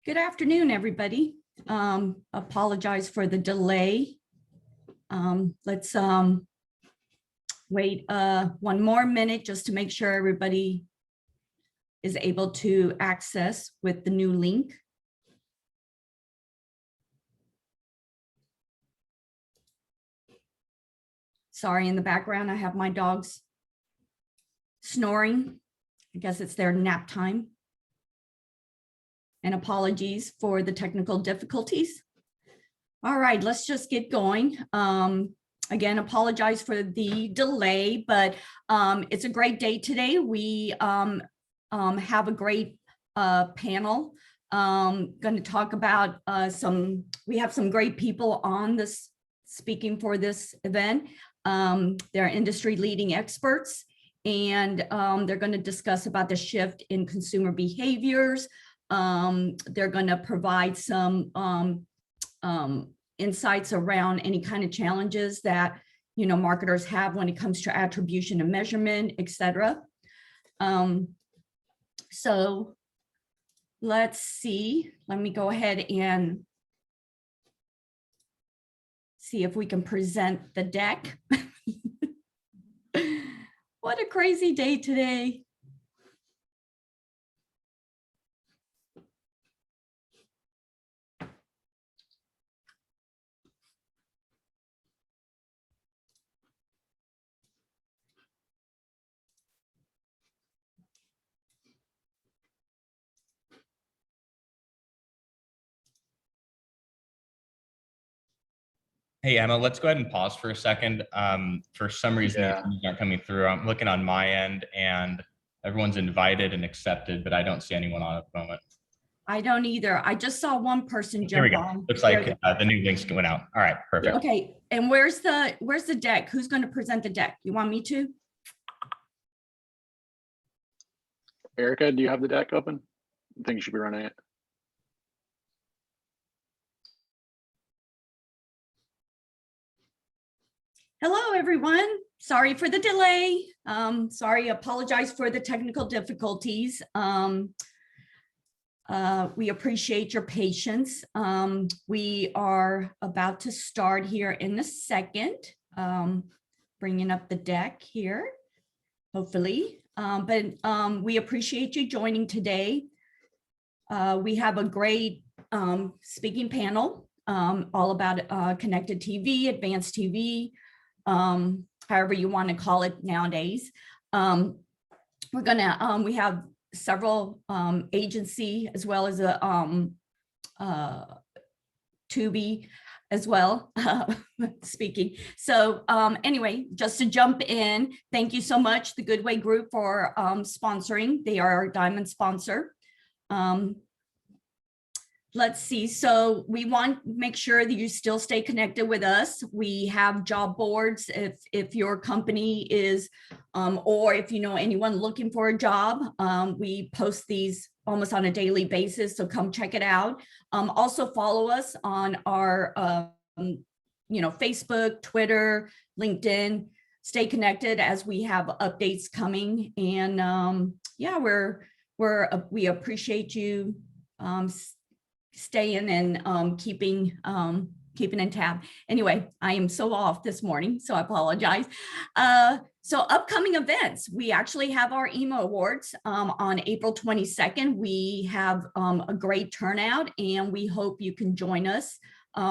Good afternoon, everybody. Apologize for the delay. Let's wait one more minute just to make sure everybody is able to access with the new link. Sorry, in the background, I have my dogs snoring. I guess it's their nap time. And apologies for the technical difficulties. All right, let's just get going. Again, apologize for the delay, but it's a great day today. We have a great panel. Going to talk about we have some great people on this speaking for this event. They're industry leading experts, and they're going to discuss about the shift in consumer behaviors. They're going to provide some insights around any kind of challenges that marketers have when it comes to attribution and measurement, etc. So let's see. Let me go ahead and see if we can present the deck. What a crazy day today. Hey, Emma, let's go ahead and pause for a second. For some reason, your teams aren't coming through. I'm looking on my end and everyone's invited and accepted, but I don't see anyone on at the moment. I don't either. I just saw one person There we jump go. on. Looks like the new link's going out. All right, perfect. Okay, and where's the deck? Who's going to present the deck? You want me to? Erica, do you have the deck open? I think you should be running it. Hello, everyone. Sorry for the delay. Apologize for the technical difficulties. We appreciate your patience. We are about to start here in a second, bringing up the deck here, hopefully. But we appreciate you joining today. We have a great speaking panel all about connected TV, advanced TV, however you want to call it nowadays. We have several agency as well as a Tubi as well speaking. So anyway, just to jump in, thank you so much, the Goodway Group, for sponsoring. They are our diamond sponsor. Let's see. So we want to make sure that you still stay connected with us. We have job boards if your company is, or if you know anyone looking for a job, we post these almost on a daily basis. So come check it out. Also follow us on our, Facebook, Twitter, LinkedIn. Stay connected as we have updates coming. And yeah, we appreciate you staying and keeping in tab. Anyway, I am so off this morning, so I apologize. So upcoming events, we actually have our EMA Awards on April 22nd. We have a great turnout and we hope you can join us.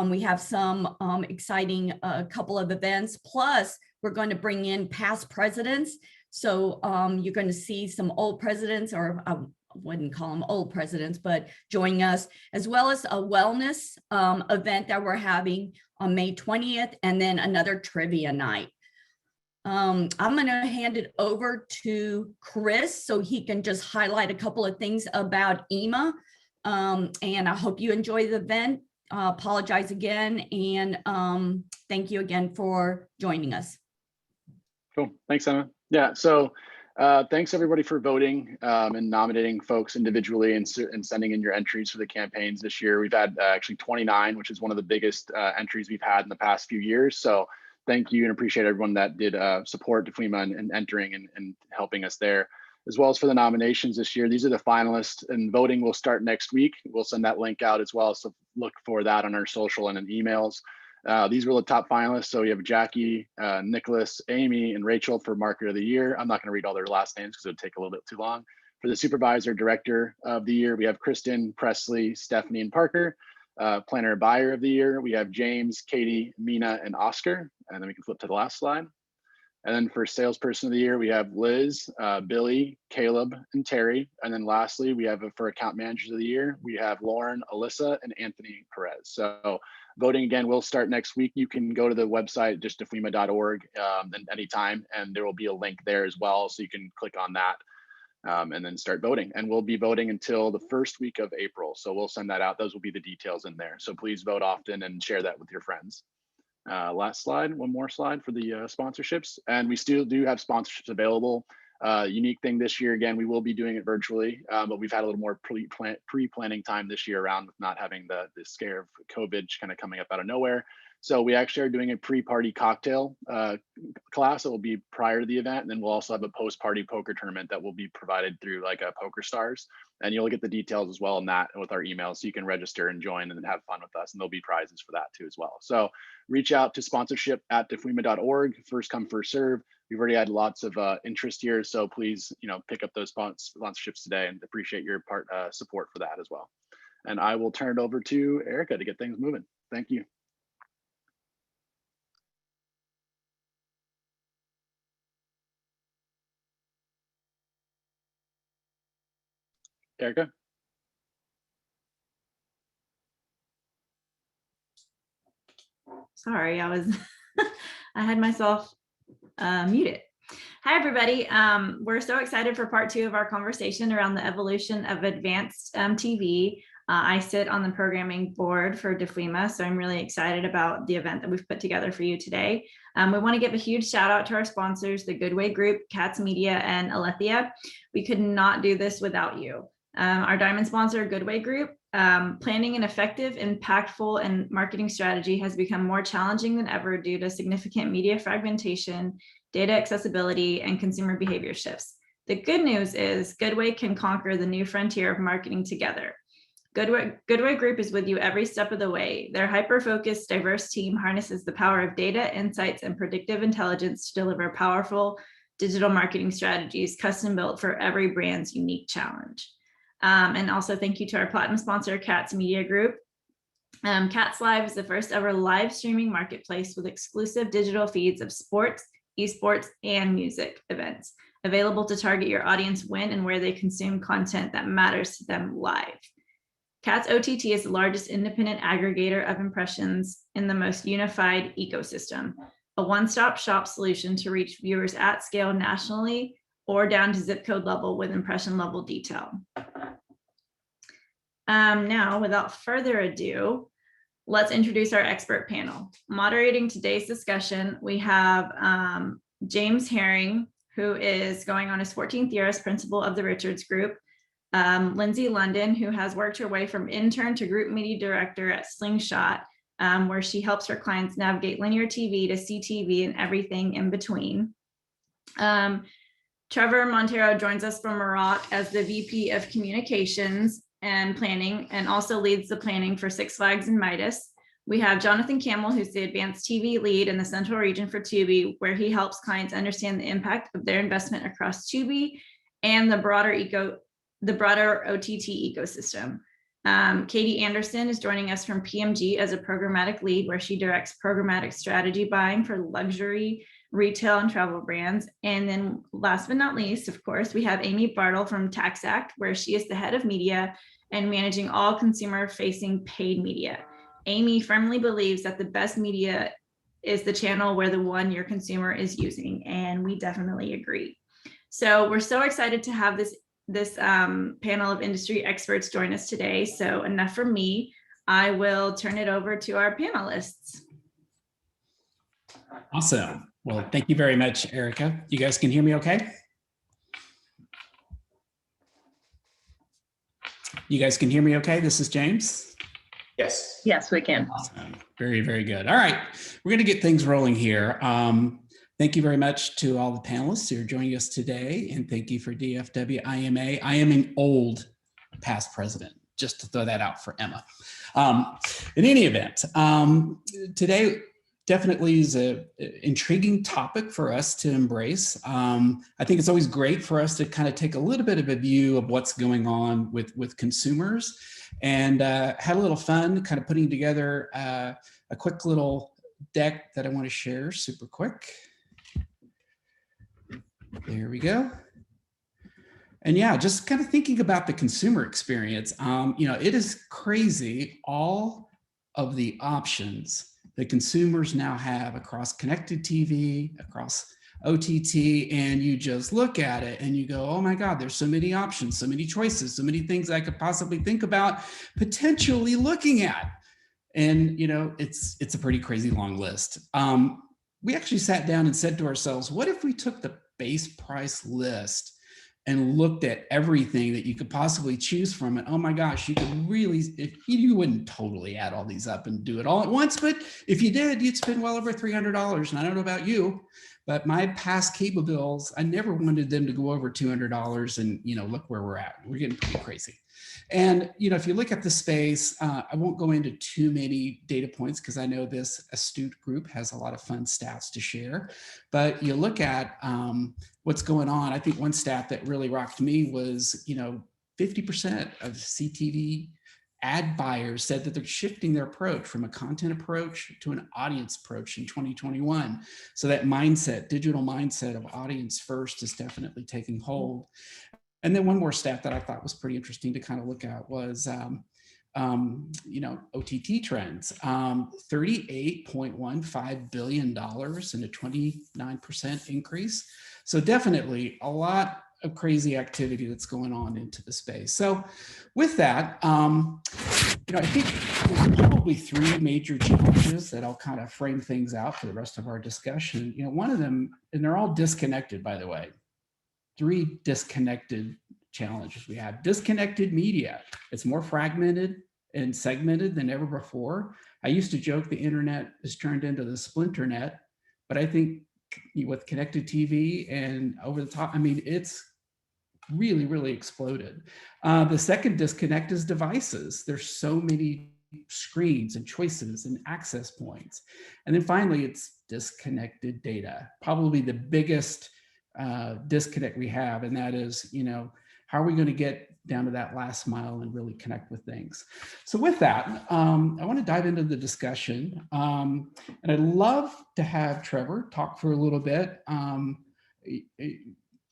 We have some exciting couple of events, plus we're going to bring in past presidents. So you're going to see some old presidents, or wouldn't call them old presidents, but joining us, as well as a wellness event that we're having on May 20th, and then another trivia night. I'm going to hand it over to Chris so he can just highlight a couple of things about EMA. And I hope you enjoy the event. Apologize again, and thank you again for joining us. Cool. Thanks, Emma. Yeah, so thanks everybody for voting and nominating folks individually and sending in your entries for the campaigns this year. We've had actually 29, which is one of the biggest entries we've had in the past few years. So thank you and appreciate everyone that did support DFWIMA and entering and helping us there. as well as for the nominations this year. These are the finalists, and voting will start next week. We'll send that link out as well, so look for that on our social and in emails. These were the top finalists. So we have Jackie, Nicholas, Amy, and Rachel for Marketer of the Year. I'm not going to read all their last names because it would take a little bit too long. For the Supervisor Director of the Year, we have Kristen, Presley, Stephanie, and Parker. Planner Buyer of the Year, we have James, Katie, Mina, and Oscar. And then we can flip to the last slide. And then for Salesperson of the Year, we have Liz, Billy, Caleb, and Terry. And then lastly, we have for Account Managers of the Year, we have Lauren, Alyssa, and Anthony Perez. So voting again will start next week. You can go to the website, just DFWIMA.org and anytime, and there will be a link there as well. So you can click on that and then start voting. And we'll be voting until the first week of April. So we'll send that out. Those will be the details in there. So please vote often and share that with your friends. Last slide, one more slide for the sponsorships. And we still do have sponsorships available. Unique thing this year, again, we will be doing it virtually, but we've had a little more pre-planning time this year around with not having the scare of COVID kind of coming up out of nowhere. So we actually are doing a pre-party cocktail class that will be prior to the event. And then we'll also have a post-party poker tournament that will be provided through like a Poker Stars. And you'll get the details as well in that with our email. So you can register and join and then have fun with us. And there'll be prizes for that too as well. So reach out to sponsorship@dfwima.org. First come, first serve. We've already had lots of interest here. So please, pick up those sponsorships today and appreciate your support for that as well. And I will turn it over to Erica to get things moving. Thank you. Erica? Sorry, I had myself muted. Hi, everybody. We're so excited for part 2 of our conversation around the evolution of advanced TV. I sit on the programming board for DFWIMA, so I'm really excited about the event that we've put together for you today. We want to give a huge shout out to our sponsors, the Goodway Group, Katz Media, and Alethea. We could not do this without you. Our diamond sponsor, Goodway Group, planning an effective, impactful, and marketing strategy has become more challenging than ever due to significant media fragmentation, data accessibility, and consumer behavior shifts. The good news is Goodway can conquer the new frontier of marketing together. Goodway Group is with you every step of the way. Their hyper-focused, diverse team harnesses the power of data, insights, and predictive intelligence to deliver powerful digital marketing strategies custom built for every brand's unique challenge. And also thank you to our platinum sponsor, Katz Media Group. Katz Live is the first ever live streaming marketplace with exclusive digital feeds of sports, esports, and music events available to target your audience when and where they consume content that matters to them live. Katz OTT is the largest independent aggregator of impressions in the most unified ecosystem, a one-stop shop solution to reach viewers at scale nationally or down to zip code level with impression level detail. Now, without further ado, let's introduce our expert panel. Moderating today's discussion, we have James Herring, who is going on his 14th year as principal of the Richards Group, Lindsay London, who has worked her way from intern to group media director at Slingshot, where she helps her clients navigate linear TV to CTV and everything in between. Trevor Montero joins us from Iraq as the VP of Communications and Planning, and also leads the planning for Six Flags and Midas. We have Jonathan Campbell, who's the advanced TV lead in the Central Region for Tubi, where he helps clients understand the impact of their investment across Tubi and the broader OTT ecosystem. Katie Anderson is joining us from PMG as a programmatic lead, where she directs programmatic strategy buying for luxury, retail, and travel brands. And then last but not least, of course, we have Amy Bartle from TaxAct, where she is the head of media and managing all consumer-facing paid media. Amy firmly believes that the best media is the channel where the one your consumer is using, and we definitely agree. So we're so excited to have this panel of industry experts join us today. So enough from me. I will turn it over to our panelists. Awesome. Well, thank you very much, Erica. You guys can hear me okay? You guys can hear me okay? This is James. Yes, we can. Awesome. Very, very good. All right, we're going to get things rolling here. Thank you very much to all the panelists who are joining us today, and thank you for DFWIMA. I am an old past president, just to throw that out for Emma. In any event, today definitely is an intriguing topic for us to embrace. I think it's always great for us to kind of take a little bit of a view of what's going on with consumers, and had a little fun kind of putting together a quick little deck that I want to share super quick. There we go. And yeah, just kind of thinking about the consumer experience, it is crazy all of the options that consumers now have across connected TV, across OTT, and you just look at it and you go, oh my God, there's so many options, so many choices, so many things I could possibly think about potentially looking at. And it's a pretty crazy long list. We actually sat down and said to ourselves, what if we took the base price list and looked at everything that you could possibly choose from? And oh my gosh, you could really, if you wouldn't totally add all these up and do it all at once, but if you did, you'd spend well over $300. And I don't know about you, but my past cable bills, I never wanted them to go over $200, and look where we're at. We're getting pretty crazy. And if you look at the space, I won't go into too many data points because I know this astute group has a lot of fun stats to share. But you look at what's going on. I think one stat that really rocked me was 50% of CTV ad buyers said that they're shifting their approach from a content approach to an audience approach in 2021. So that mindset, digital mindset of audience first, is definitely taking hold. And then one more stat that I thought was pretty interesting to kind of look at was, OTT trends, $38.15 billion and a 29% increase. So definitely a lot of crazy activity that's going on into the space. So with that, I think there's probably three major challenges that I'll kind of frame things out for the rest of our discussion. One of them, and they're all disconnected, by the way. Three disconnected challenges we have. Disconnected media. It's more fragmented and segmented than ever before. I used to joke the internet has turned into the splinter net, but I think with connected TV and over the top, it's really, really exploded. The second disconnect is devices. There's so many screens and choices and access points. And then finally, it's disconnected data. Probably the biggest disconnect we have, and that is, how are we going to get down to that last mile and really connect with things? So with that, I want to dive into the discussion, and I'd love to have Trevor talk for a little bit.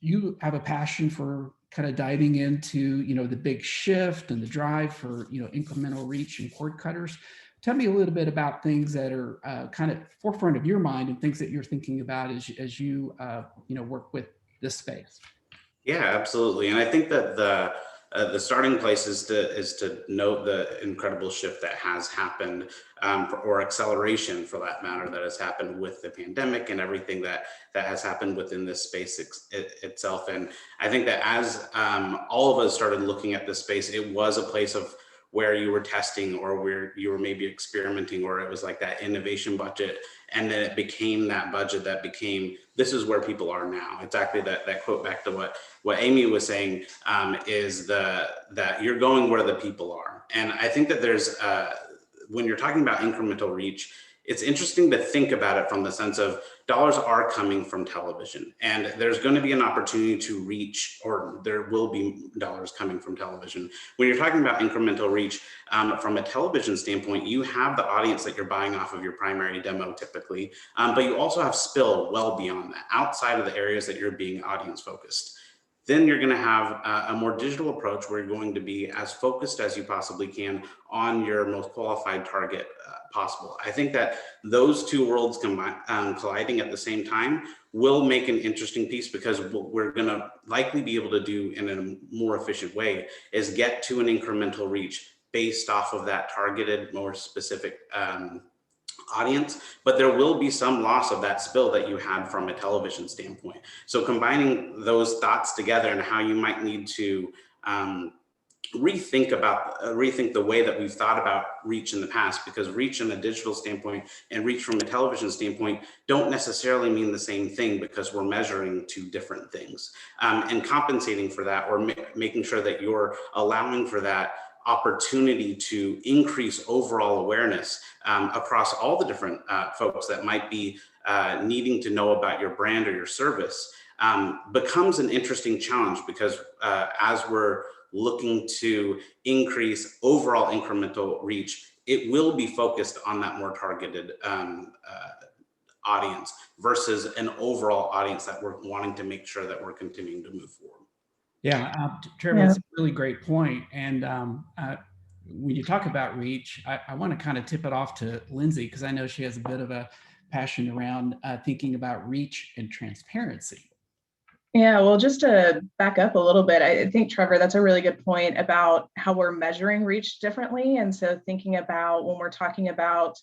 You have a passion for kind of diving into, the big shift and the drive for, incremental reach and cord cutters. Tell me a little bit about things that are kind of forefront of your mind and things that you're thinking about as you work with this space. Yeah, absolutely. And I think that the starting place is to note the incredible shift that has happened, or acceleration for that matter, that has happened with the pandemic and everything that has happened within this space itself. And I think that as all of us started looking at this space, it was a place of where you were testing, or where you were maybe experimenting, or it was like that innovation budget. And then it became that budget that became, this is where people are now. Exactly that quote back to what Amy was saying, is that you're going where the people are. And I think that there's, when you're talking about incremental reach, it's interesting to think about it from the sense of dollars are coming from television, and there's going to be an opportunity to reach, or there will be dollars coming from television. When you're talking about incremental reach, from a television standpoint, you have the audience that you're buying off of your primary demo typically, but you also have spill well beyond that, outside of the areas that you're being audience focused. Then you're going to have a more digital approach where you're going to be as focused as you possibly can on your most qualified target possible. I think that those two worlds colliding at the same time will make an interesting piece, because what we're going to likely be able to do in a more efficient way is get to an incremental reach based off of that targeted, more specific audience, but there will be some loss of that spill that you had from a television standpoint. So combining those thoughts together and how you might need to rethink the way that we've thought about reach in the past, because reach from a digital standpoint and reach from a television standpoint don't necessarily mean the same thing, because we're measuring two different things, and compensating for that, or making sure that you're allowing for that opportunity to increase overall awareness across all the different folks that might be needing to know about your brand or your service, becomes an interesting challenge, because as we're looking to increase overall incremental reach, it will be focused on that more targeted audience versus an overall audience that we're wanting to make sure that we're continuing to move forward. Yeah, Trevor, that's a really great point. And when you talk about reach, I want to kind of tip it off to Lindsay, because I know she has a bit of a passion around thinking about reach and transparency. Yeah, well, just to back up a little bit, I think, Trevor, that's a really good point about how we're measuring reach differently. And so thinking about when we're talking about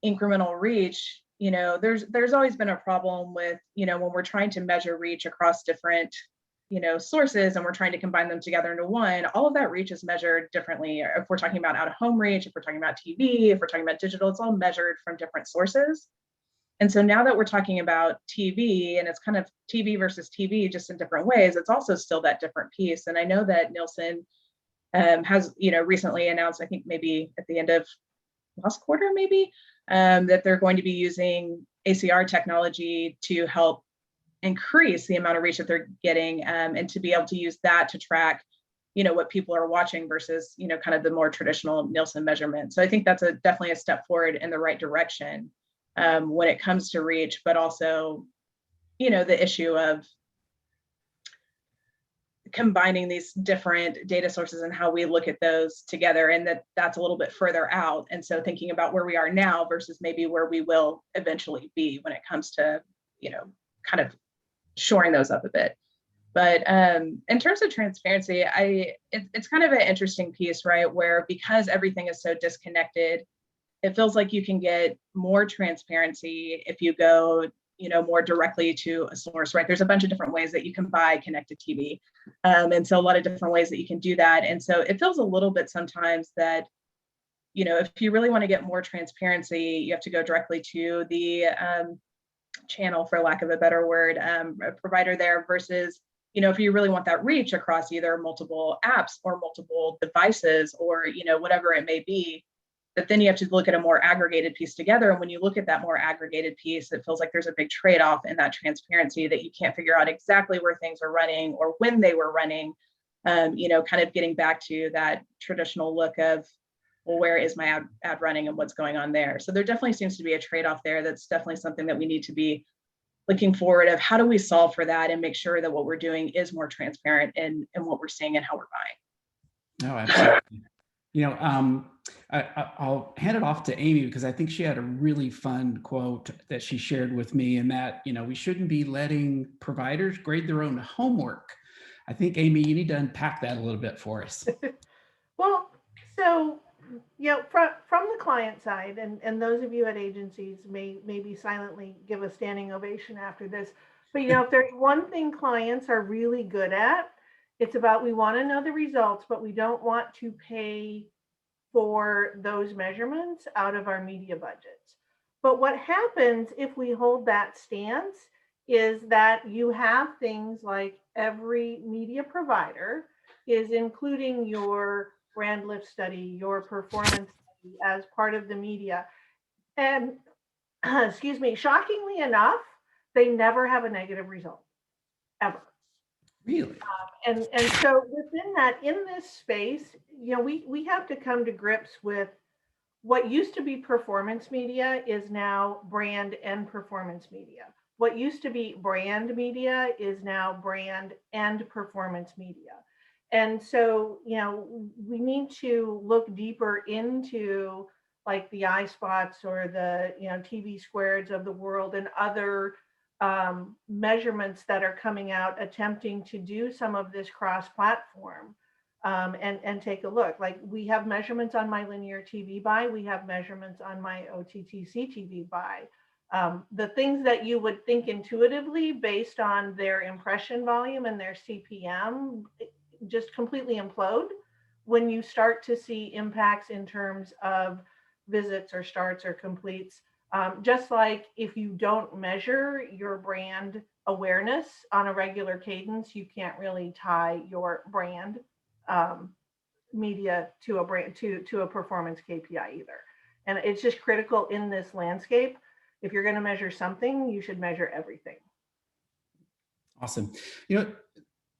incremental reach, there's always been a problem with, when we're trying to measure reach across different, sources, and we're trying to combine them together into one, all of that reach is measured differently. If we're talking about out-of-home reach, if we're talking about TV, if we're talking about digital, it's all measured from different sources. And so now that we're talking about TV, and it's kind of TV versus TV just in different ways, it's also still that different piece. And I know that Nielsen has, recently announced, I think maybe at the end of last quarter, maybe, that they're going to be using ACR technology to help increase the amount of reach that they're getting, and to be able to use that to track, what people are watching versus, kind of the more traditional Nielsen measurement. So I think that's definitely a step forward in the right direction. When it comes to reach, but also, the issue of combining these different data sources and how we look at those together, and that's a little bit further out. And so thinking about where we are now versus maybe where we will eventually be when it comes to, kind of shoring those up a bit. But in terms of transparency, it's kind of an interesting piece, right? Where because everything is so disconnected, it feels like you can get more transparency if you go, more directly to a source, right? There's a bunch of different ways that you can buy connected TV. And so a lot of different ways that you can do that. And so it feels a little bit sometimes that, if you really want to get more transparency, you have to go directly to the channel, for lack of a better word, a provider there, versus, if you really want that reach across either multiple apps or multiple devices or, whatever it may be, that then you have to look at a more aggregated piece together. And when you look at that more aggregated piece, it feels like there's a big trade-off in that transparency, that you can't figure out exactly where things are running or when they were running, kind of getting back to that traditional look of, well, where is my ad running and what's going on there? So there definitely seems to be a trade-off there. That's definitely something that we need to be looking forward of, how do we solve for that and make sure that what we're doing is more transparent in what we're seeing and how we're buying. No, absolutely. I'll hand it off to Amy, because I think she had a really fun quote that she shared with me, and that, we shouldn't be letting providers grade their own homework. I think, Amy, you need to unpack that a little bit for us. Well, so, from the client side, and those of you at agencies may maybe silently give a standing ovation after this, but, if there's one thing clients are really good at, it's about, we want to know the results, but we don't want to pay for those measurements out of our media budgets. But what happens if we hold that stance is that you have things like every media provider is including your brand lift study, your performance study as part of the media. And excuse me, shockingly enough, they never have a negative result, ever. Really? And so within that, in this space, we have to come to grips with what used to be performance media is now brand and performance media. What used to be brand media is now brand and performance media. And so, we need to look deeper into like the iSpots or the, TV Squareds of the world and other measurements that are coming out, attempting to do some of this cross-platform, and take a look. Like, we have measurements on my linear TV buy, we have measurements on my OTT CTV buy. The things that you would think intuitively based on their impression volume and their CPM, just completely implode when you start to see impacts in terms of visits or starts or completes. Just like if you don't measure your brand awareness on a regular cadence, you can't really tie your brand media to a brand to a performance KPI either. And it's just critical in this landscape. If you're going to measure something, you should measure everything. Awesome. You know,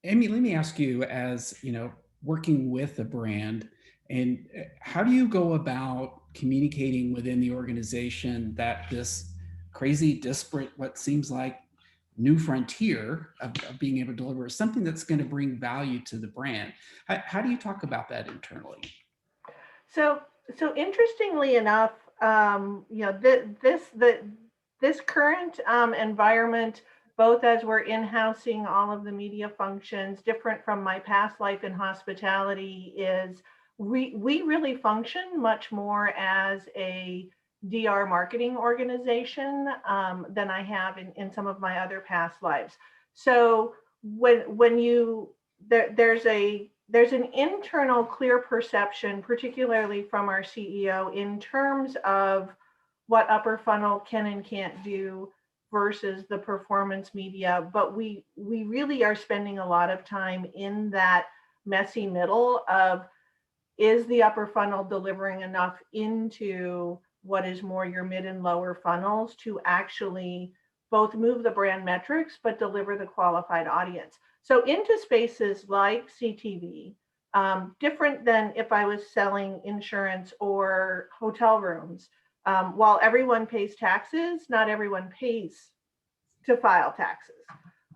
Amy, let me ask you, as you know, working with a brand, and how do you go about communicating within the organization that this crazy, disparate, what seems like new frontier of being able to deliver something that's going to bring value to the brand? How do you talk about that internally? So interestingly enough, you know, this current environment, both as we're in-housing all of the media functions, different from my past life in hospitality, is we really function much more as a DR marketing organization than I have in some of my other past lives. So when you there's an internal clear perception, particularly from our CEO, in terms of what upper funnel can and can't do versus the performance media. But we really are spending a lot of time in that messy middle of, is the upper funnel delivering enough into what is more your mid and lower funnels to actually both move the brand metrics, but deliver the qualified audience. So into spaces like CTV, different than if I was selling insurance or hotel rooms. While everyone pays taxes, not everyone pays to file taxes.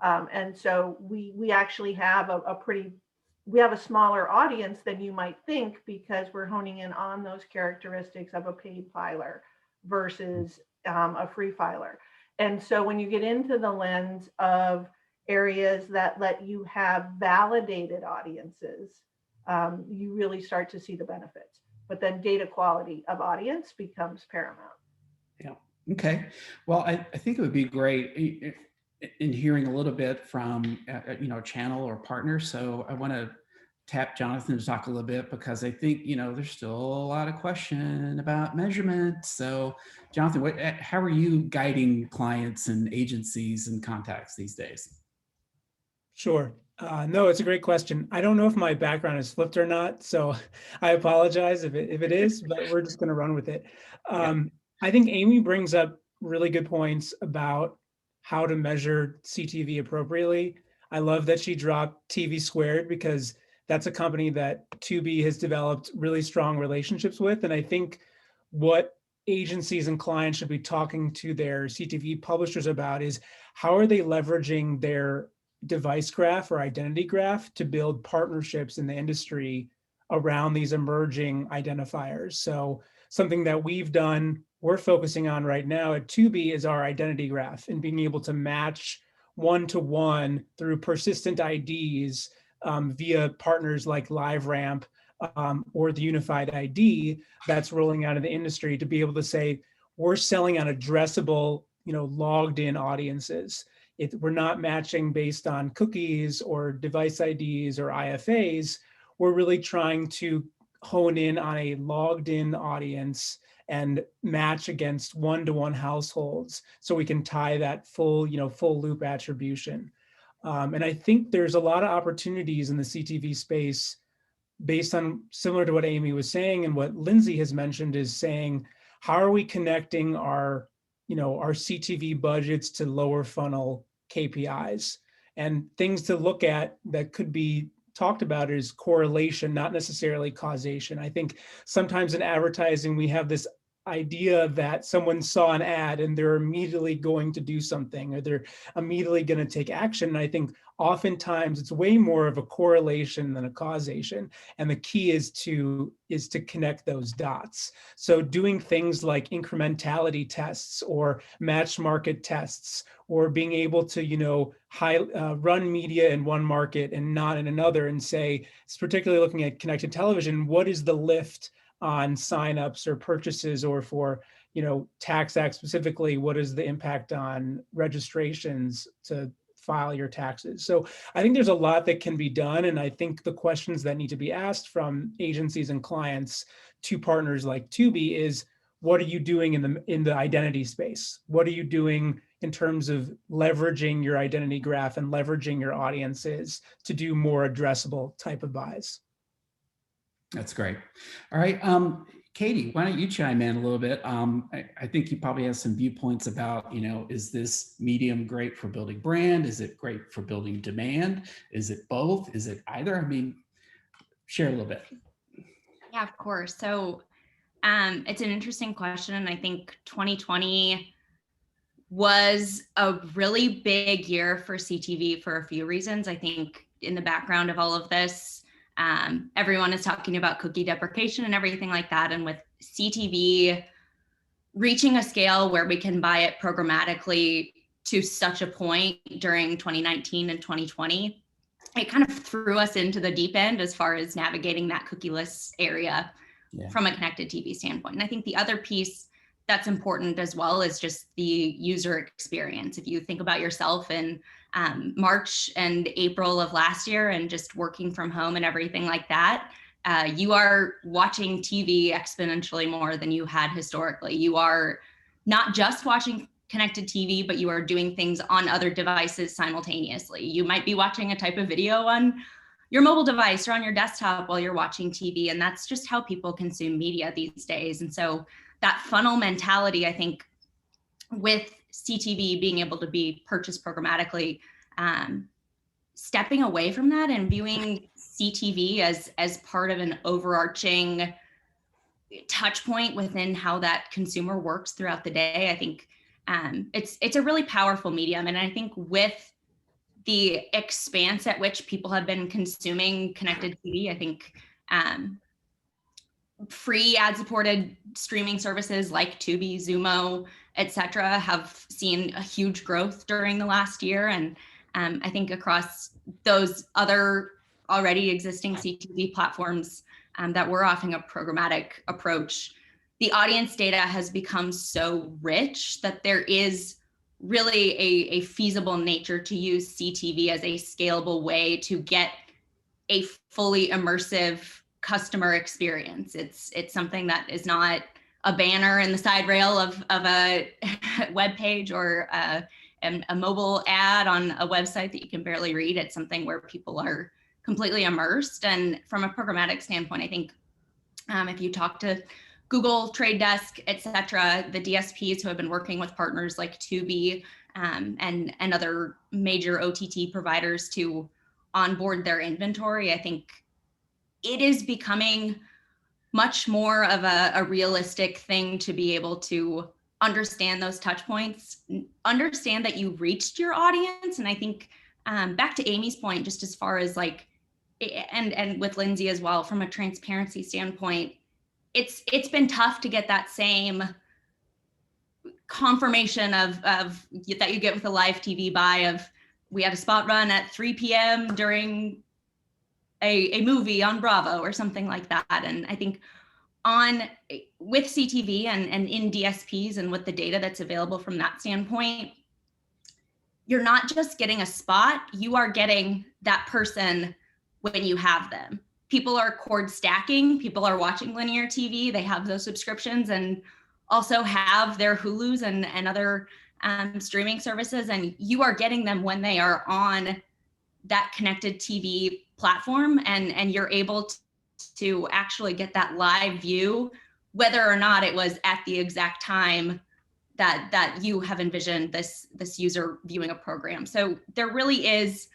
And so we actually have we have a smaller audience than you might think, because we're honing in on those characteristics of a paid filer versus a free filer. And so when you get into the lens of areas that let you have validated audiences, you really start to see the benefits. But then data quality of audience becomes paramount. Yeah. Okay. Well, I think it would be great in hearing a little bit from you know, a channel or partner. So I want to tap Jonathan to talk a little bit, because I think, you know, there's still a lot of question about measurement. So Jonathan, how are you guiding clients and agencies and contacts these days? Sure. No, it's a great question. I don't know if my background is flipped or not, so I apologize if it is, but we're just going to run with it. I think Amy brings up really good points about how to measure CTV appropriately. I love that she dropped TV Squared, because that's a company that Tubi has developed really strong relationships with. And I think what agencies and clients should be talking to their CTV publishers about is, how are they leveraging their device graph or identity graph to build partnerships in the industry around these emerging identifiers. So something that we've done, we're focusing on right now at Tubi, is our identity graph, and being able to match one-to-one through persistent IDs via partners like LiveRamp or the Unified ID that's rolling out in the industry, to be able to say, we're selling on addressable, you know, logged in audiences. We're not matching based on cookies or device IDs or IFAs. We're really trying to hone in on a logged in audience and match against one-to-one households, so we can tie that full loop attribution. And I think there's a lot of opportunities in the CTV space, based on, similar to what Amy was saying and what Lindsay has mentioned, is saying, how are we connecting our CTV budgets to lower funnel KPIs? And things to look at that could be talked about is correlation, not necessarily causation. I think sometimes in advertising, we have this idea that someone saw an ad and they're immediately going to do something, or they're immediately going to take action. And I think oftentimes it's way more of a correlation than a causation. And the key is to connect those dots. So doing things like incrementality tests or match market tests, or being able to, run media in one market and not in another, and say, particularly looking at connected television, what is the lift on signups or purchases, or for, Tax Act specifically, what is the impact on registrations file your taxes. So I think there's a lot that can be done. And I think the questions that need to be asked from agencies and clients to partners like Tubi is, what are you doing in the identity space? What are you doing in terms of leveraging your identity graph and leveraging your audiences to do more addressable type of buys? That's great. All right. Katie, why don't you chime in a little bit? I think you probably have some viewpoints about, is this medium great for building brand? Is it great for building demand? Is it both? Is it either? I mean, share a little bit. Yeah, of course. So it's an interesting question. And I think 2020 was a really big year for CTV for a few reasons. I think in the background of all of this, everyone is talking about cookie deprecation and everything like that. And with CTV reaching a scale where we can buy it programmatically to such a point during 2019 and 2020, it kind of threw us into the deep end as far as navigating that cookieless area from a connected TV standpoint. And I think the other piece that's important as well is just the user experience. If you think about yourself in March and April of last year and just working from home and everything like that, you are watching TV exponentially more than you had historically. You are not just watching connected TV, but you are doing things on other devices simultaneously. You might be watching a type of video on your mobile device or on your desktop while you're watching TV. And that's just how people consume media these days. And so that funnel mentality, I think, with CTV being able to be purchased programmatically, stepping away from that and viewing CTV as part of an overarching touch point within how that consumer works throughout the day, I think it's a really powerful medium. And I think with the expanse at which people have been consuming connected TV, I think free ad-supported streaming services like Tubi, Zumo, et cetera, have seen a huge growth during the last year. And I think across those other already existing CTV platforms that were offering a programmatic approach, the audience data has become so rich that there is really a feasible nature to use CTV as a scalable way to get a fully immersive customer experience. It's something that is not a banner in the side rail of a web page or a mobile ad on a website that you can barely read. It's something where people are completely immersed. And from a programmatic standpoint, I think if you talk to Google, Trade Desk, et cetera, the DSPs who have been working with partners like Tubi and other major OTT providers to onboard their inventory, I think it is becoming much more of a realistic thing to be able to understand those touch points, understand that you reached your audience. And I think back to Amy's point, just as far as like, and with Lindsay as well, from a transparency standpoint, it's been tough to get that same confirmation of that you get with a live TV buy of, we had a spot run at 3 p.m. during a movie on Bravo or something like that. And I think with CTV and in DSPs and with the data that's available from that standpoint, you're not just getting a spot, you are getting that person when you have them. People are cord stacking, people are watching linear TV, they have those subscriptions and also have their Hulus and other streaming services, and you are getting them when they are on that connected TV platform, and you're able to actually get that live view, whether or not it was at the exact time that you have envisioned this user viewing a program. So there really is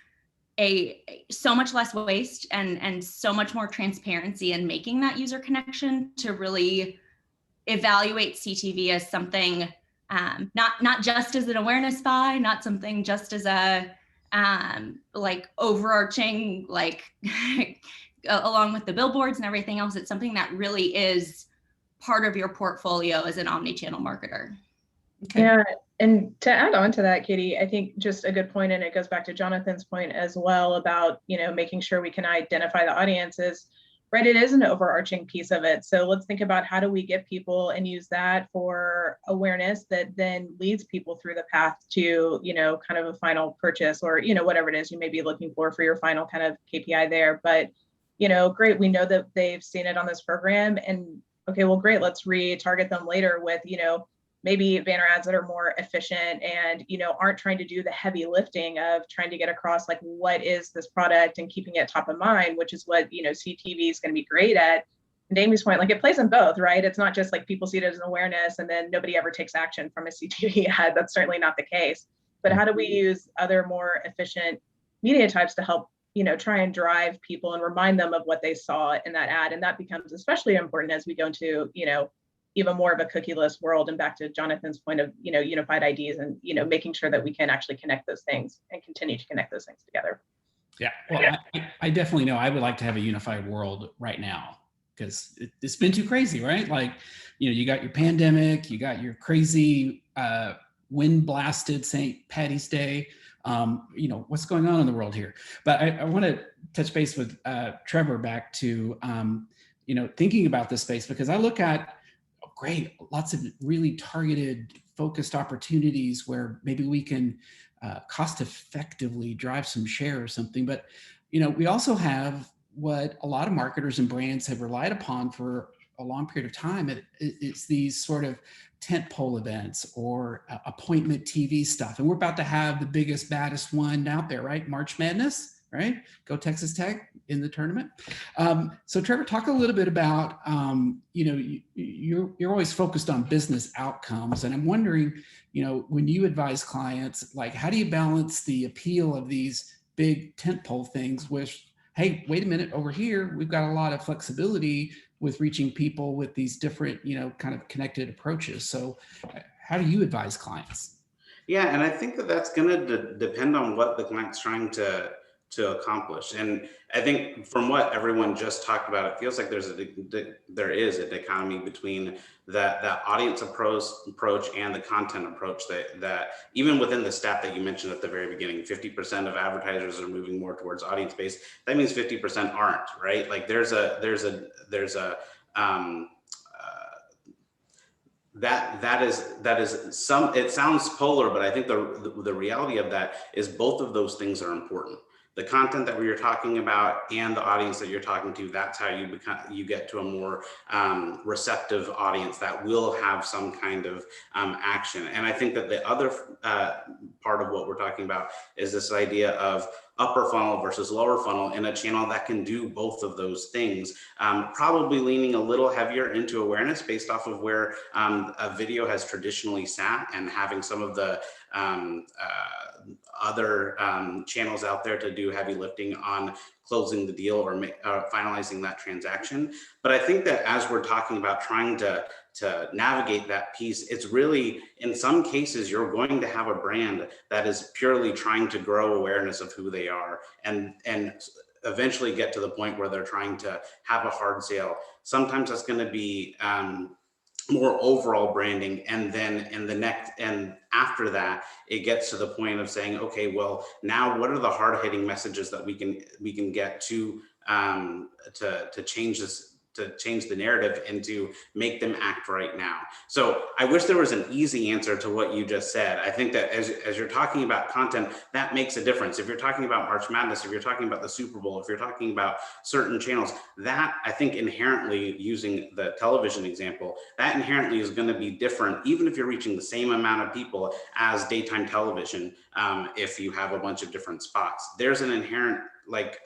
so much less waste and so much more transparency in making that user connection to really evaluate CTV as something not just as an awareness buy, not something just as a like overarching, like along with the billboards and everything else. It's something that really is part of your portfolio as an omni-channel marketer. Okay. Yeah, and to add on to that, Katie, I think just a good point, and it goes back to Jonathan's point as well about, making sure we can identify the audiences. right, it is an overarching piece of it. So let's think about how do we get people and use that for awareness that then leads people through the path to, kind of a final purchase or, whatever it is you may be looking for your final kind of KPI there. But, great, we know that they've seen it on this program, and okay, well, great, let's retarget them later with, maybe banner ads that are more efficient and, aren't trying to do the heavy lifting of trying to get across like, what is this product and keeping it top of mind, which is what, CTV is going to be great at. And Amy's point, like it plays in both, right? It's not just like people see it as an awareness and then nobody ever takes action from a CTV ad. That's certainly not the case. But how do we use other more efficient media types to help, try and drive people and remind them of what they saw in that ad? And that becomes especially important as we go into, even more of a cookieless world, and back to Jonathan's point of, unified IDs and, making sure that we can actually connect those things and continue to connect those things together. Yeah, well, I definitely know I would like to have a unified world right now, because it's been too crazy, right? Like, you got your pandemic, you got your crazy wind blasted St. Patty's Day. What's going on in the world here? But I want to touch base with Trevor back to, thinking about this space, because I look at, great, lots of really targeted, focused opportunities where maybe we can cost effectively drive some share or something. But, we also have what a lot of marketers and brands have relied upon for a long period of time. It's these sort of tentpole events or appointment TV stuff. And we're about to have the biggest, baddest one out there, right? March Madness, right? Go Texas Tech in the tournament. So Trevor, talk a little bit about, you're always focused on business outcomes. And I'm wondering, when you advise clients, like, how do you balance the appeal of these big tentpole things with, hey, wait a minute, over here, we've got a lot of flexibility with reaching people with these different, kind of connected approaches. So how do you advise clients? Yeah, and I think that that's going to depend on what the client's trying to accomplish. And I think from what everyone just talked about, it feels like there is a dichotomy between that audience approach and the content approach that even within the stat that you mentioned at the very beginning, 50% of advertisers are moving more towards audience based. That means 50% aren't, right? Like that is some, it sounds polar, but I think the reality of that is both of those things are important. The content that we are talking about and the audience that you're talking to, that's how you get to a more receptive audience that will have some kind of action. And I think that the other part of what we're talking about is this idea of upper funnel versus lower funnel in a channel that can do both of those things, probably leaning a little heavier into awareness based off of where a video has traditionally sat, and having some of the other channels out there to do heavy lifting on closing the deal or finalizing that transaction. But I think that as we're talking about trying to navigate that piece, it's really, in some cases, you're going to have a brand that is purely trying to grow awareness of who they are and eventually get to the point where they're trying to have a hard sale. Sometimes that's going to be more overall branding, and then and after that it gets to the point of saying, okay, well, now what are the hard-hitting messages that we can get to change this, to change the narrative and to make them act right now. So I wish there was an easy answer to what you just said. I think that as you're talking about content, that makes a difference. If you're talking about March Madness, if you're talking about the Super Bowl, if you're talking about certain channels, that I think inherently, using the television example, that inherently is going to be different, even if you're reaching the same amount of people as daytime television. If you have a bunch of different spots, there's an inherent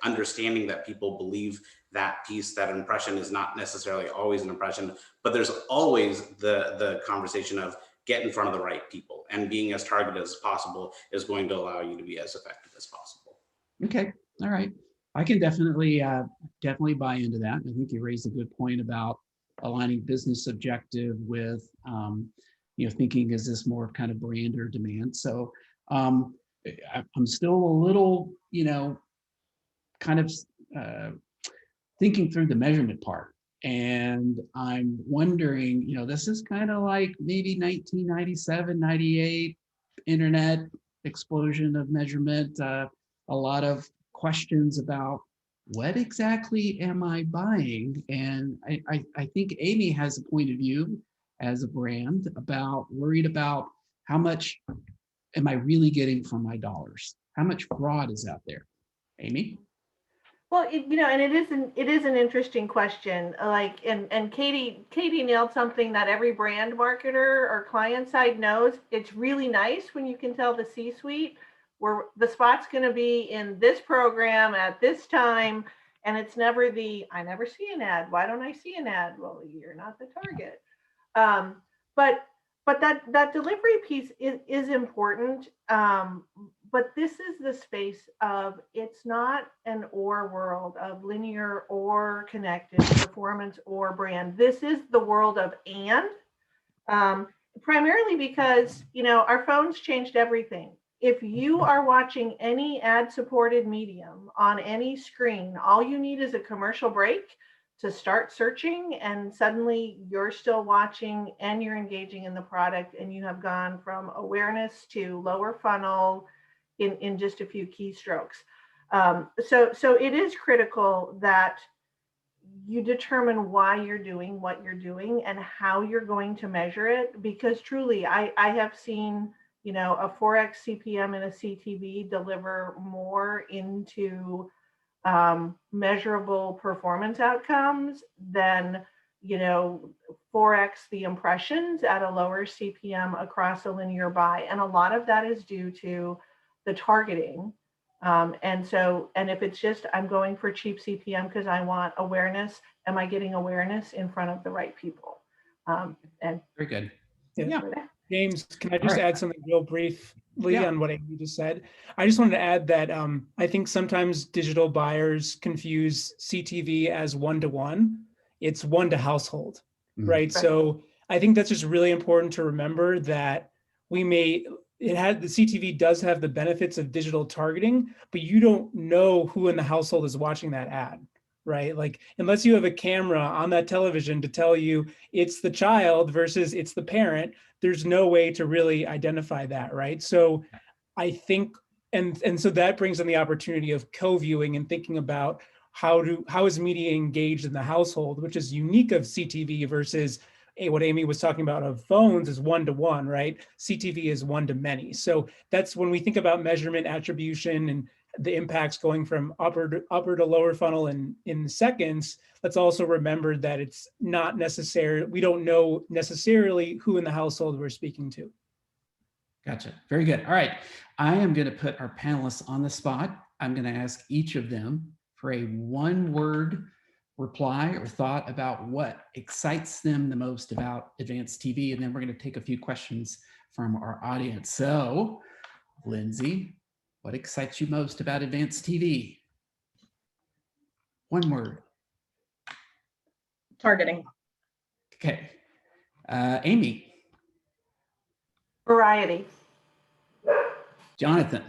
understanding that people believe that piece, that impression is not necessarily always an impression, but there's always the conversation of get in front of the right people, and being as targeted as possible is going to allow you to be as effective as possible. Okay, all right. I can definitely buy into that. I think you raised a good point about aligning business objective with, thinking, is this more kind of brand or demand? So I'm still a little, kind of thinking through the measurement part. And I'm wondering, this is kind of like maybe 1997, 98 internet explosion of measurement, a lot of questions about what exactly am I buying? And I think Amy has a point of view as a brand about worried about how much am I really getting for my dollars? How much fraud is out there? Amy? Well, and it is an interesting question. Like, and Katie nailed something that every brand marketer or client side knows. It's really nice when you can tell the C-suite where the spot's going to be in this program at this time, and it's never I never see an ad. Why don't I see an ad? Well, you're not the target. But that delivery piece is important. But this is the space of, it's not an or world of linear or connected, performance or brand. This is the world of primarily because, our phones changed everything. If you are watching any ad supported medium on any screen, all you need is a commercial break to start searching, and suddenly you're still watching and you're engaging in the product, and you have gone from awareness to lower funnel in just a few keystrokes. So it is critical that you determine why you're doing what you're doing and how you're going to measure it, because truly I have seen, a 4x CPM in a CTV deliver more into measurable performance outcomes than 4x the impressions at a lower CPM across a linear buy. And a lot of that is due to the targeting. And if it's just, I'm going for cheap CPM because I want awareness, am I getting awareness in front of the right people? And very good. Yeah. Yeah. James, can I just add something real briefly Yeah. on what Amy just said? I just wanted to add that I think sometimes digital buyers confuse CTV as one-to-one. It's one to household, right? Right. So I think that's just really important to remember that the CTV does have the benefits of digital targeting, but you don't know who in the household is watching that ad, right? Like, unless you have a camera on that television to tell you it's the child versus it's the parent, there's no way to really identify that, right? So I think, and so that brings in the opportunity of co-viewing and thinking about how is media engaged in the household, which is unique of CTV versus what Amy was talking about of phones is one-to-one, right? CTV is one-to-many. So that's when we think about measurement, attribution, and the impacts going from upper to lower funnel in seconds. Let's also remember that it's not necessary. We don't know necessarily who in the household we're speaking to. Gotcha. Very good. All right. I am going to put our panelists on the spot. I'm going to ask each of them for a one-word reply or thought about what excites them the most about advanced TV. And then we're going to take a few questions from our audience. So, Lindsay, what excites you most about advanced TV? One word. Targeting. Okay. Amy. Variety. Jonathan.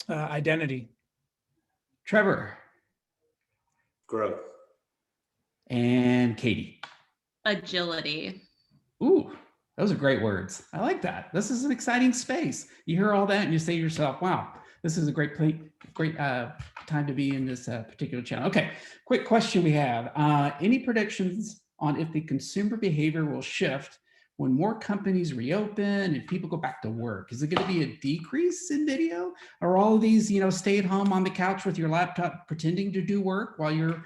Identity. Trevor. Growth. And Katie. Agility. Ooh, those are great words. I like that. This is an exciting space. You hear all that and you say to yourself, wow, this is a great time to be in this particular channel. Okay, quick question we have. Any predictions on if the consumer behavior will shift when more companies reopen and people go back to work? Is it going to be a decrease in video? Or all of these, stay at home on the couch with your laptop pretending to do work while you're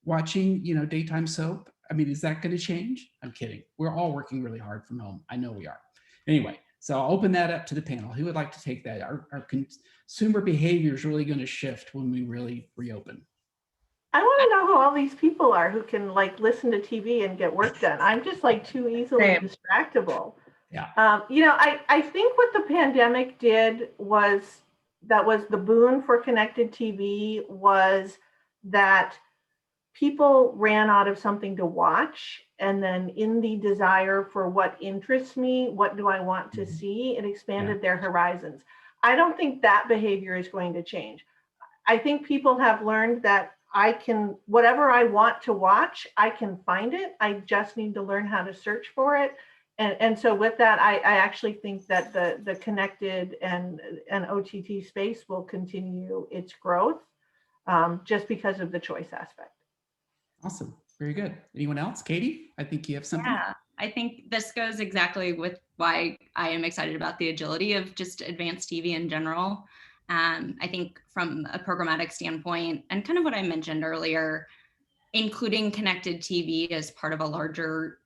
watching, daytime soap? I mean, is that going to change? I'm kidding. We're all working really hard from home. I know we are. Anyway, so I'll open that up to the panel. Who would like to take that? Our consumer behavior is really going to shift when we really reopen. I want to know who all these people are who can listen to TV and get work done. I'm just too easily distractible. Yeah. I think what the pandemic did was the boon for connected TV was that people ran out of something to watch. And then in the desire for what interests me, what do I want to see, it expanded their horizons. I don't think that behavior is going to change. I think people have learned that whatever I want to watch, I can find it. I just need to learn how to search for it. And so with that, I actually think that the connected and OTT space will continue its growth. just because of the choice aspect. Awesome. Very good. Anyone else? Katie, I think you have something. Yeah, I think this goes exactly with why I am excited about the agility of just advanced TV in general. I think from a programmatic standpoint, and kind of what I mentioned earlier, including connected TV as part of a larger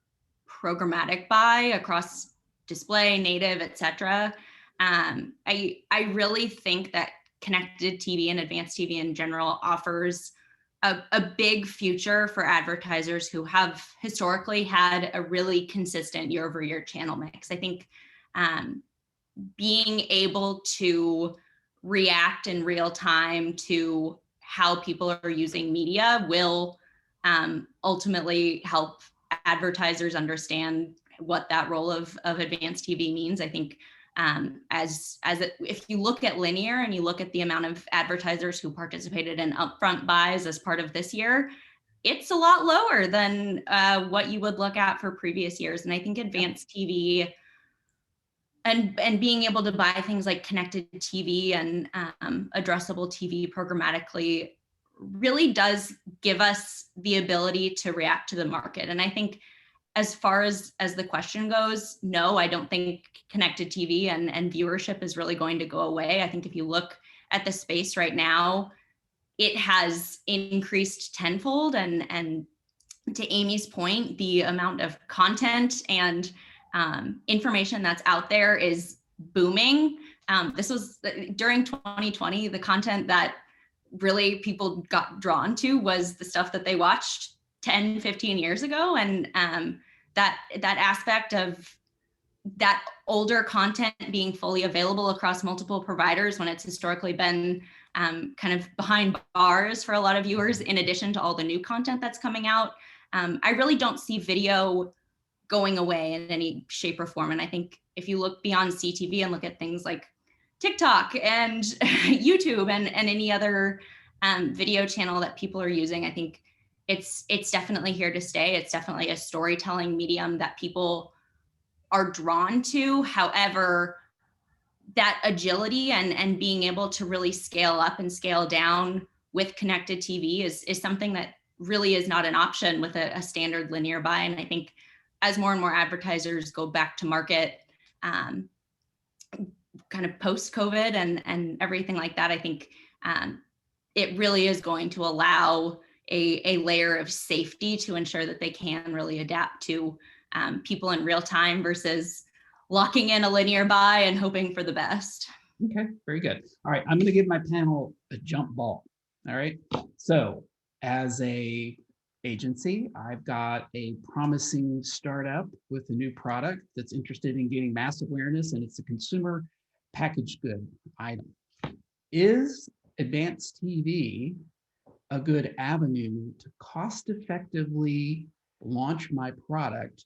programmatic buy across display, native, et cetera. I really think that connected TV and advanced TV in general offers a big future for advertisers who have historically had a really consistent year-over-year channel mix. I think being able to react in real time to how people are using media will ultimately help advertisers understand what that role of advanced TV means. I think if you look at linear and you look at the amount of advertisers who participated in upfront buys as part of this year, it's a lot lower than what you would look at for previous years. And I think advanced TV and being able to buy things like connected TV and addressable TV programmatically really does give us the ability to react to the market. And I think as far as the question goes, no, I don't think connected TV and viewership is really going to go away. I think if you look at the space right now, it has increased tenfold. And to Amy's point, the amount of content and information that's out there is booming. This was during 2020, the content that really people got drawn to was the stuff that they watched 10, 15 years ago. And that aspect of that older content being fully available across multiple providers when it's historically been kind of behind bars for a lot of viewers, in addition to all the new content that's coming out. I really don't see video going away in any shape or form. And I think if you look beyond CTV and look at things like TikTok and YouTube and any other video channel that people are using, I think it's definitely here to stay. It's definitely a storytelling medium that people are drawn to. However, that agility and being able to really scale up and scale down with connected TV is something that really is not an option with a standard linear buy. And I think as more and more advertisers go back to market, kind of post-COVID and everything like that, I think it really is going to allow a layer of safety to ensure that they can really adapt to people in real time versus locking in a linear buy and hoping for the best. Okay, very good. All right, I'm going to give my panel a jump ball. All right, so as a agency, I've got a promising startup with a new product that's interested in gaining mass awareness, and it's a consumer packaged good item. Is advanced TV a good avenue to cost effectively launch my product,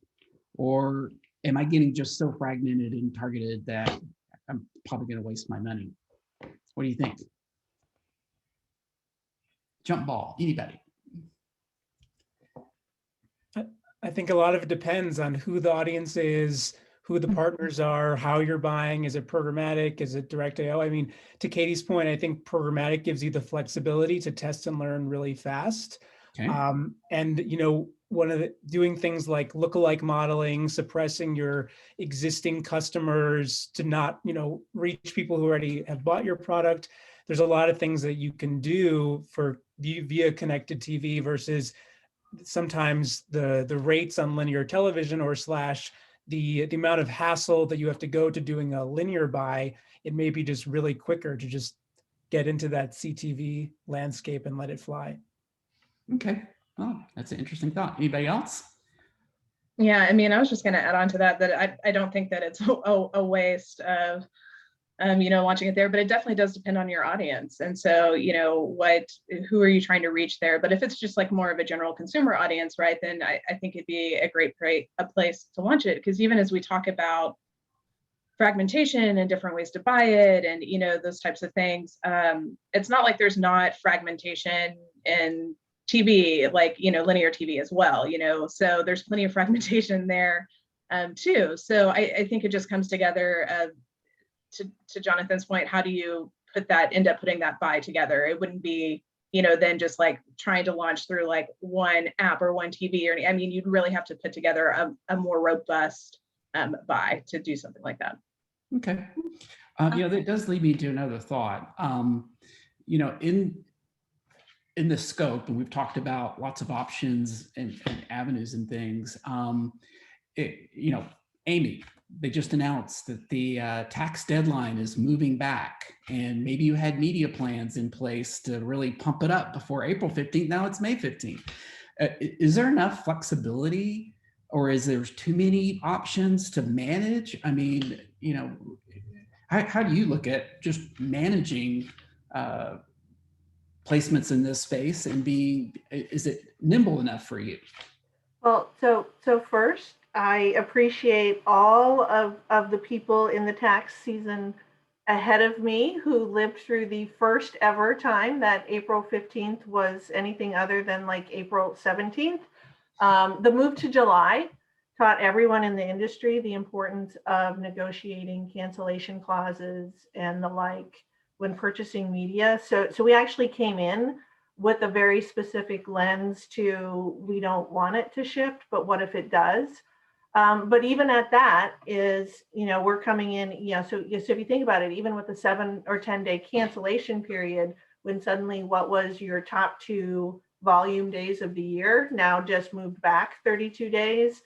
or am I getting just so fragmented and targeted that I'm probably going to waste my money? What do you think? Jump ball, anybody? I think a lot of it depends on who the audience is, who the partners are, how you're buying. Is it programmatic? Is it direct AO? I mean, to Katie's point, I think programmatic gives you the flexibility to test and learn really fast. Okay. And, you know, doing things like lookalike modeling, suppressing your existing customers to not, you know, reach people who already have bought your product. There's a lot of things that you can do for via connected TV versus sometimes the rates on linear television or / the amount of hassle that you have to go to doing a linear buy. It may be just really quicker to just get into that CTV landscape and let it fly. Okay. Oh, that's an interesting thought. Anybody else? Yeah, I mean, I was just going to add on to that I don't think that it's a waste of, you know, watching it there, but it definitely does depend on your audience. And so, you know, who are you trying to reach there? But if it's just like more of a general consumer audience, right, then I think it'd be a great place to launch it. Because even as we talk about fragmentation and different ways to buy it and, you know, those types of things, it's not like there's not fragmentation in TV, like, you know, linear TV as well, you know, so there's plenty of fragmentation there too. So I think it just comes together to Jonathan's point, how do you end up putting that buy together? It wouldn't be, than just like trying to launch through like one app or one TV. Or I mean, you'd really have to put together a more robust buy to do something like that. Okay. That does lead me to another thought. In the scope, and we've talked about lots of options and avenues and things. Amy, they just announced that the tax deadline is moving back, and maybe you had media plans in place to really pump it up before April 15th. Now it's May 15th. Is there enough flexibility, or is there too many options to manage? I mean, how do you look at just managing placements in this space and is it nimble enough for you? Well, so first, I appreciate all of the people in the tax season ahead of me who lived through the first ever time that April 15th was anything other than like April 17th. The move to July taught everyone in the industry the importance of negotiating cancellation clauses and the like when purchasing media. So we actually came in with a very specific lens to, we don't want it to shift, but what if it does? But even at that is, we're coming in, so if you think about it, even with the 7 or 10 day cancellation period, when suddenly what was your top 2 volume days of the year now just moved back 32 days,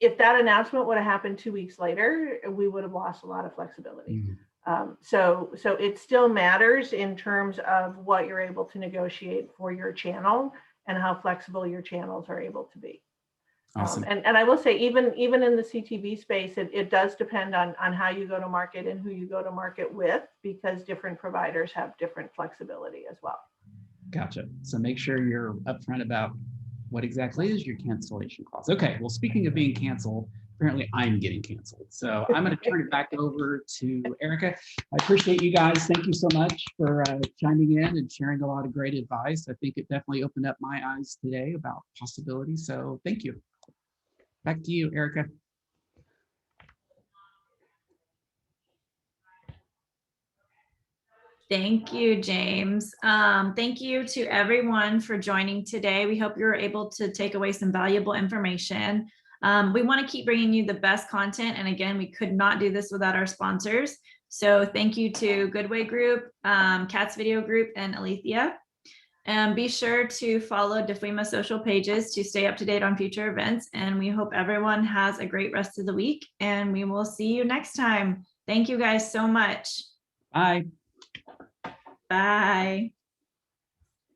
if that announcement would have happened 2 weeks later, we would have lost a lot of flexibility. Mm-hmm. So it still matters in terms of what you're able to negotiate for your channel and how flexible your channels are able to be. Awesome. And I will say, even in the CTV space, it does depend on how you go to market and who you go to market with, because different providers have different flexibility as well. Gotcha. So make sure you're upfront about what exactly is your cancellation clause. Okay, well, speaking of being canceled, apparently I'm getting canceled. So I'm going to turn it back over to Erica. I appreciate you guys. Thank you so much for chiming in and sharing a lot of great advice. I think it definitely opened up my eyes today about possibilities. So thank you. Back to you, Erica. Thank you, James. Thank you to everyone for joining today. We hope you were able to take away some valuable information. We want to keep bringing you the best content. And again, we could not do this without our sponsors. So thank you to Goodway Group, Cats Video Group, and Alethea. And be sure to follow DFWIMA social pages to stay up to date on future events. And we hope everyone has a great rest of the week. And we will see you next time. Thank you guys so much. Bye. Bye.